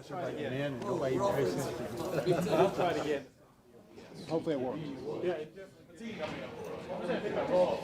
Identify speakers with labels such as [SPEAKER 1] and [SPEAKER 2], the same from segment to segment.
[SPEAKER 1] Try again. Man, and nobody pays attention.
[SPEAKER 2] I'll try it again.
[SPEAKER 1] Hopefully it works.
[SPEAKER 2] Yeah. I'm trying to think about roll.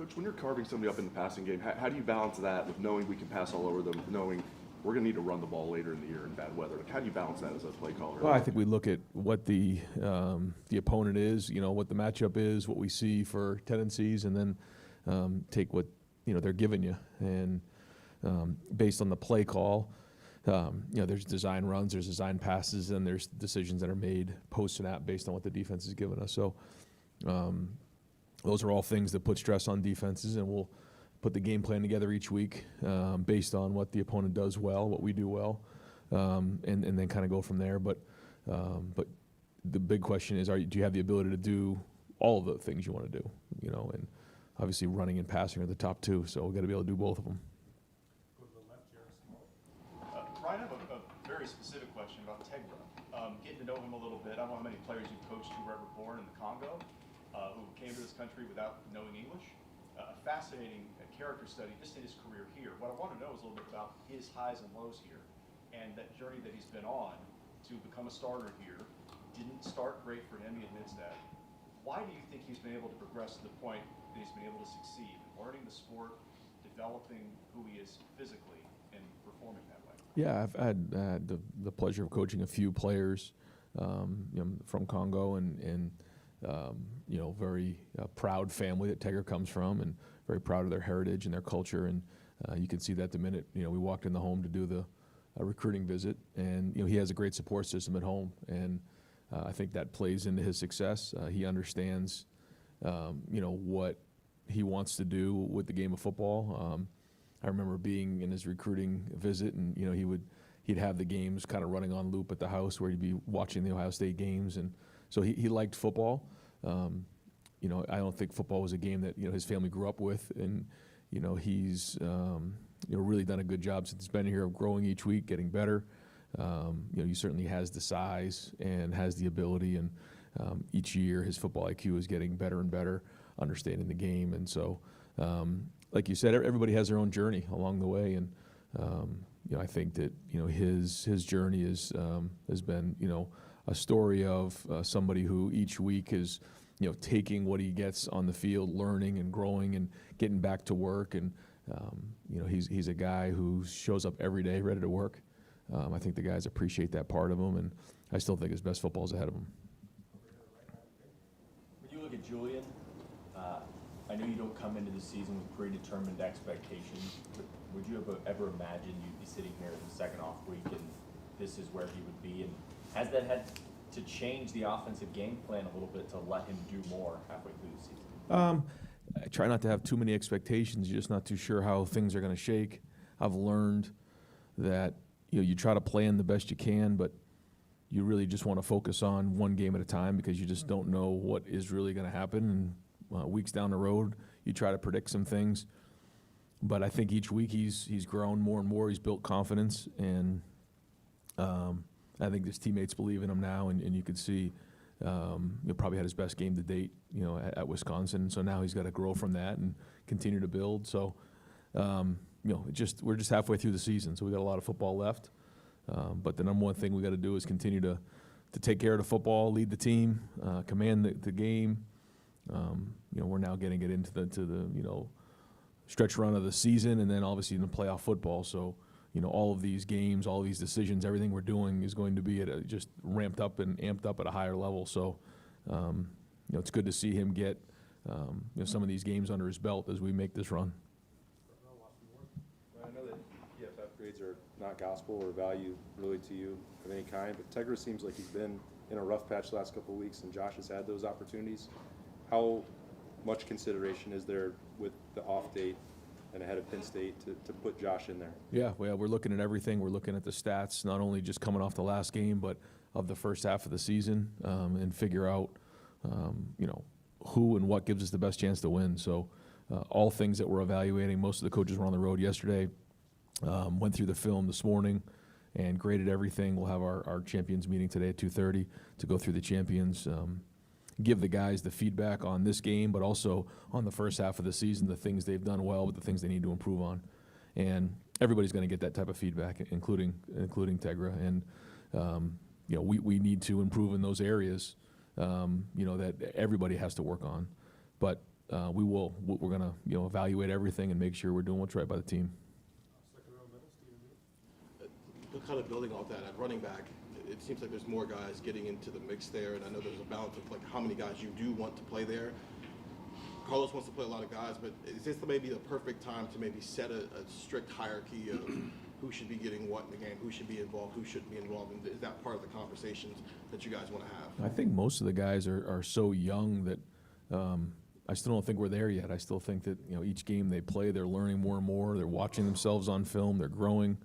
[SPEAKER 3] Coach, when you're carving somebody up in the passing game, how do you balance that with knowing we can pass all over them, knowing we're going to need to run the ball later in the year in bad weather? Like, how do you balance that as a play caller?
[SPEAKER 4] Well, I think we look at what the opponent is, what the matchup is, what we see for tendencies, and then take what they're giving you. And based on the play call, there's design runs, there's design passes, and there's decisions that are made post-snap based on what the defense is giving us. So those are all things that put stress on defenses, and we'll put the game plan together each week based on what the opponent does well, what we do well, and then kind of go from there. But the big question is, do you have the ability to do all of the things you want to do? And obviously running and passing are the top two, so we've got to be able to do both of them.
[SPEAKER 2] Ryan, I have a very specific question about Tegra. Getting to know him a little bit, I don't know how many players you've coached who were ever born in the Congo, who came to this country without knowing English. A fascinating character study just in his career here. What I want to know is a little bit about his highs and lows here and that journey that he's been on to become a starter here. Didn't start great for him, he admits that. Why do you think he's been able to progress to the point that he's been able to succeed, learning the sport, developing who he is physically, and performing that way?
[SPEAKER 4] Yeah, I've had the pleasure of coaching a few players from Congo and very proud family that Tegra comes from, and very proud of their heritage and their culture. And you can see that the minute we walked in the home to do the recruiting visit, and he has a great support system at home, and I think that plays into his success. He understands what he wants to do with the game of football. I remember being in his recruiting visit, and he'd have the games kind of running on loop at the house where he'd be watching the Ohio State games, and so he liked football. I don't think football was a game that his family grew up with, and he's really done a good job since he's been here of growing each week, getting better. He certainly has the size and has the ability, and each year his football IQ is getting better and better, understanding the game. And so, like you said, everybody has their own journey along the way, and I think that his journey has been a story of somebody who each week is taking what he gets on the field, learning and growing and getting back to work. And he's a guy who shows up every day ready to work. I think the guys appreciate that part of him, and I still think his best football is ahead of him.
[SPEAKER 5] When you look at Julian, I know you don't come into the season with predetermined expectations, but would you ever imagine you'd be sitting here in the second off week and this is where he would be? And has that had to change the offensive game plan a little bit to let him do more halfway through the season?
[SPEAKER 4] I try not to have too many expectations. You're just not too sure how things are going to shake. I've learned that you try to plan the best you can, but you really just want to focus on one game at a time because you just don't know what is really going to happen. And weeks down the road, you try to predict some things. But I think each week he's grown more and more. He's built confidence, and I think his teammates believe in him now. And you could see he probably had his best game to date, at Wisconsin. So now he's got to grow from that and continue to build. So we're just halfway through the season, so we got a lot of football left. But the number one thing we got to do is continue to take care of the football, lead the team, command the game. We're now getting it into the stretch run of the season, and then obviously in the playoff football. So all of these games, all of these decisions, everything we're doing is going to be at just ramped up and amped up at a higher level. So it's good to see him get some of these games under his belt as we make this run.
[SPEAKER 6] I know that PFF grades are not gospel or value really to you of any kind, but Tegra seems like he's been in a rough patch the last couple of weeks, and Josh has had those opportunities. How much consideration is there with the off date and ahead of Penn State to put Josh in there? Yeah,
[SPEAKER 4] well, we're looking at everything. We're looking at the stats, not only just coming off the last game, but of the first half of the season, and figure out, who and what gives us the best chance to win. So all things that we're evaluating. Most of the coaches were on the road yesterday, went through the film this morning and graded everything. We'll have our champions meeting today at 2:30 to go through the champions, give the guys the feedback on this game, but also on the first half of the season, the things they've done well, but the things they need to improve on. And everybody's going to get that type of feedback, including Tegra. And we need to improve in those areas, that everybody has to work on. But we're going to, evaluate everything and make sure we're doing what's right by the team.
[SPEAKER 7] But kind of building off that, at running back, it seems like there's more guys getting into the mix there, and I know there's a balance of like how many guys you do want to play there. Carlos wants to play a lot of guys, but is this maybe the perfect time to maybe set a strict hierarchy of who should be getting what in the game, who should be involved, who shouldn't be involved, and is that part of the conversations that you guys want to have?
[SPEAKER 4] I think most of the guys are so young that I still don't think we're there yet. I still think that each game they play, they're learning more and more. They're watching themselves on film. They're growing,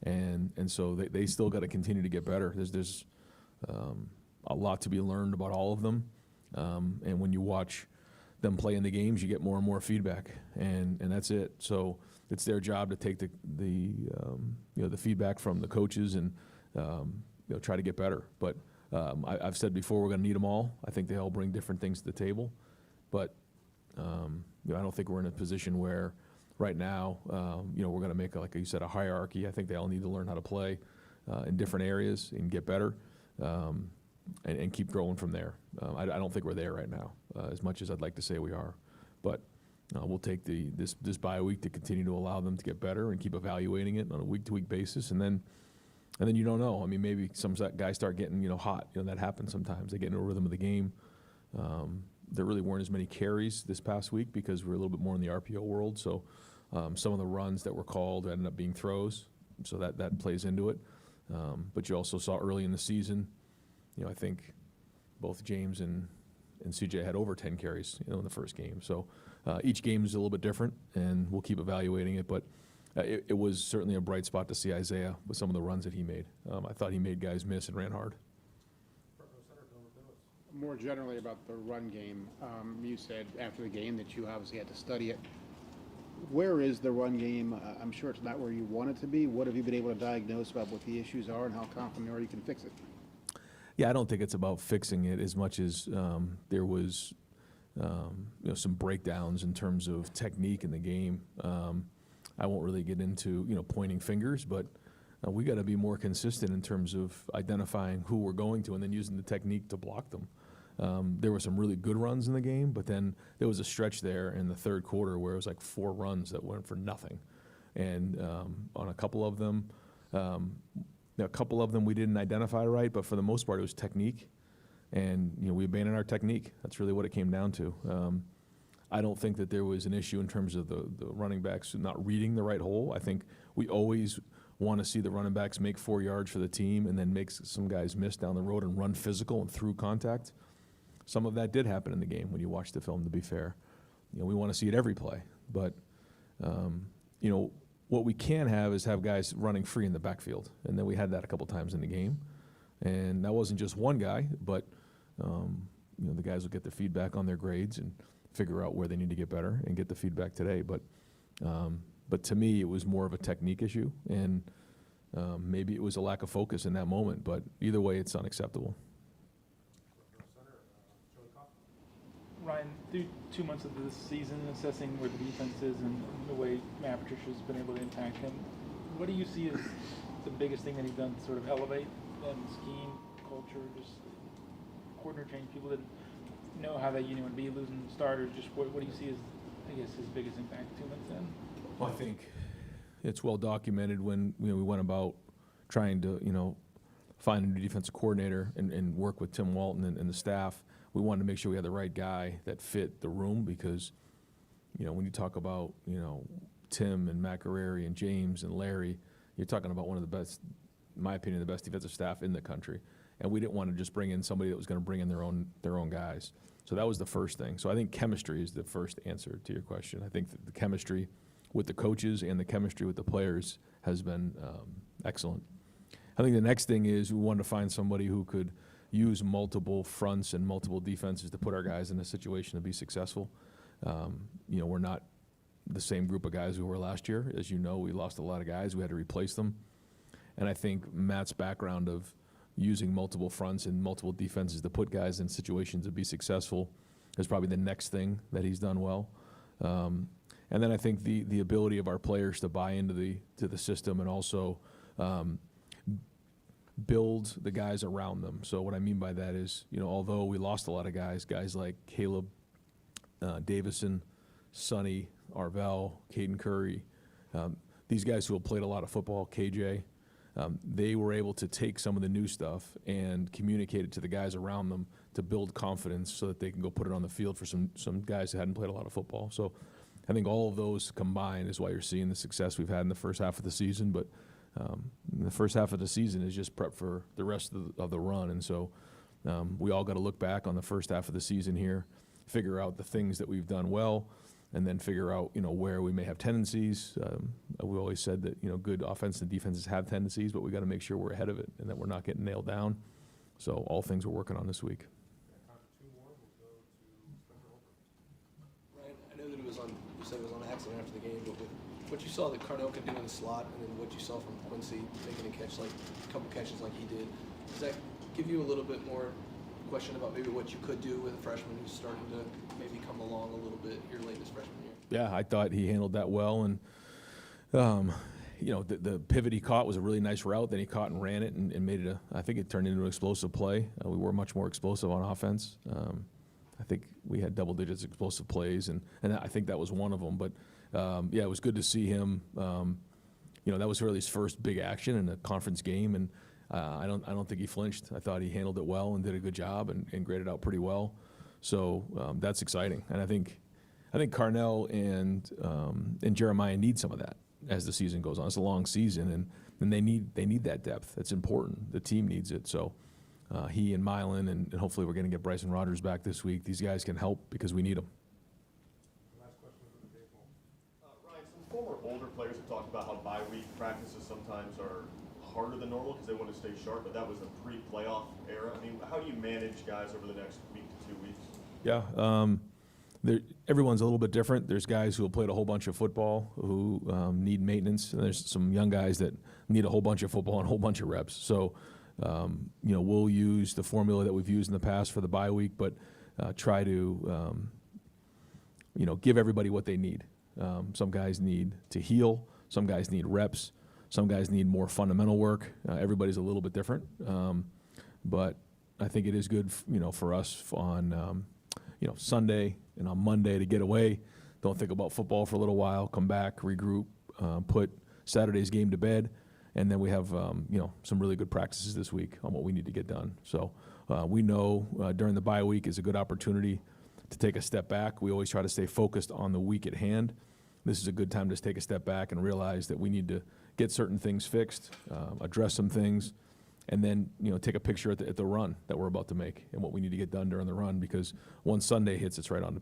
[SPEAKER 4] and so they still got to continue to get better. There's a lot to be learned about all of them, and when you watch them play in the games, you get more and more feedback, and that's it. So it's their job to take the feedback from the coaches and try to get better. But I've said before, we're going to need them all. I think they all bring different things to the table, but I don't think we're in a position where right now we're going to make, like you said, a hierarchy. I think they all need to learn how to play in different areas and get better. And keep growing from there. I don't think we're there right now, as much as I'd like to say we are. But we'll take this bye week to continue to allow them to get better and keep evaluating it on a week-to-week basis. And then you don't know. I mean, maybe some guys start getting hot. That happens sometimes. They get into a rhythm of the game. There really weren't as many carries this past week because we're a little bit more in the RPO world. So some of the runs that were called ended up being throws. So that plays into it. But you also saw early in the season, I think both James and CJ had over 10 carries, in the first game. So each game is a little bit different, and we'll keep evaluating it. But it was certainly a bright spot to see Isaiah with some of the runs that he made. I thought he made guys miss and ran hard.
[SPEAKER 1] More generally about the run game, you said after the game that you obviously had to study it. Where is the run game? I'm sure it's not where you want it to be. What have you been able to diagnose about what the issues are and how confident are you can fix it?
[SPEAKER 4] Yeah, I don't think it's about fixing it as much as there was, some breakdowns in terms of technique in the game. I won't really get into, pointing fingers, but we got to be more consistent in terms of identifying who we're going to and then using the technique to block them. There were some really good runs in the game, but then there was a stretch there in the third quarter where it was like 4 runs that went for nothing. And on a couple of them, we didn't identify right, but for the most part, it was technique. And, we abandoned our technique. That's really what it came down to. I don't think that there was an issue in terms of the running backs not reading the right hole. I think we always want to see the running backs make 4 yards for the team and then make some guys miss down the road and run physical and through contact. Some of that did happen in the game when you watch the film, to be fair. We want to see it every play. But, what we can have is have guys running free in the backfield. And then we had that a couple times in the game. And that wasn't just one guy, but, the guys will get the feedback on their grades and figure out where they need to get better and get the feedback today. But to me, it was more of a technique issue. And maybe it was a lack of focus in that moment. But either way, it's unacceptable.
[SPEAKER 8] Ryan, through 2 months of this season, assessing where the defense is and the way Matt Patricia's been able to impact him, what do you see as the biggest thing that he's done to sort of elevate them, scheme, culture, just coordinator change, people that know how they would be losing starters? Just what do you see as, I guess, his biggest impact 2 months in?
[SPEAKER 4] Well, I think it's well documented when we went about trying to find a new defensive coordinator and work with Tim Walton and the staff. We wanted to make sure we had the right guy that fit the room because, when you talk about, Tim and McArary and James and Larry, you're talking about one of the best, in my opinion, the best defensive staff in the country. And we didn't want to just bring in somebody that was going to bring in their own guys. So that was the first thing. So I think chemistry is the first answer to your question. I think that the chemistry with the coaches and the chemistry with the players has been excellent. I think the next thing is we wanted to find somebody who could use multiple fronts and multiple defenses to put our guys in a situation to be successful. We're not the same group of guys we were last year. As you know, we lost a lot of guys. We had to replace them. And I think Matt's background of using multiple fronts and multiple defenses to put guys in situations to be successful is probably the next thing that he's done well. And then I think the ability of our players to buy into the system and also build the guys around them. So what I mean by that is, although we lost a lot of guys like Caleb, Davison, Sonny, Arvell, Caden Curry, these guys who have played a lot of football, KJ, they were able to take some of the new stuff and communicate it to the guys around them to build confidence so that they can go put it on the field for some guys that hadn't played a lot of football. So I think all of those combined is why you're seeing the success we've had in the first half of the season. But the first half of the season is just prep for the rest of the run. And so we all got to look back on the first half of the season here, figure out the things that we've done well, and then figure out, where we may have tendencies. We always said that, good offense and defenses have tendencies, but we got to make sure we're ahead of it and that we're not getting nailed down. So all things we're working on this week.
[SPEAKER 9] Ryan, I know that you said it was on accident after the game, but with what you saw that Carnell could do in the slot and then what you saw from Quincy making a couple catches like he did, does that give you a little bit more question about maybe what you could do with a freshman who's starting to maybe come along a little bit here late this freshman year?
[SPEAKER 4] Yeah, I thought he handled that well, and the pivot he caught was a really nice route. Then he caught and ran it and made it I think it turned into an explosive play. We were much more explosive on offense. I think we had double digits explosive plays, and I think that was one of them. But yeah, it was good to see him. That was really his first big action in a conference game, and I don't think he flinched. I thought he handled it well and did a good job and graded out pretty well. So that's exciting, and I think Carnell and Jeremiah need some of that as the season goes on. It's a long season, and they need that depth. It's important. The team needs it. So he and Milan, and hopefully we're going to get Bryson Rogers back this week. These guys can help because we need them.
[SPEAKER 2] Ryan, some former older players have talked about how bye week practices sometimes are harder than normal because they want to stay sharp, but that was a pre-playoff era. I mean, how do you manage guys over the next week to 2 weeks?
[SPEAKER 4] Yeah, everyone's a little bit different. There's guys who have played a whole bunch of football who need maintenance, and there's some young guys that need a whole bunch of football and a whole bunch of reps. So, we'll use the formula that we've used in the past for the bye week, but try to, give everybody what they need. Some guys need to heal. Some guys need reps. Some guys need more fundamental work. Everybody's a little bit different, but I think it is good, for us on, Sunday and on Monday to get away. Don't think about football for a little while. Come back, regroup, put Saturday's game to bed, and then we have, some really good practices this week on what we need to get done. So we know during the bye week is a good opportunity to take a step back. We always try to stay focused on the week at hand. This is a good time to take a step back and realize that we need to get certain things fixed, address some things, and then take a picture at the run that we're about to make and what we need to get done during the run, because once Sunday hits, it's right on to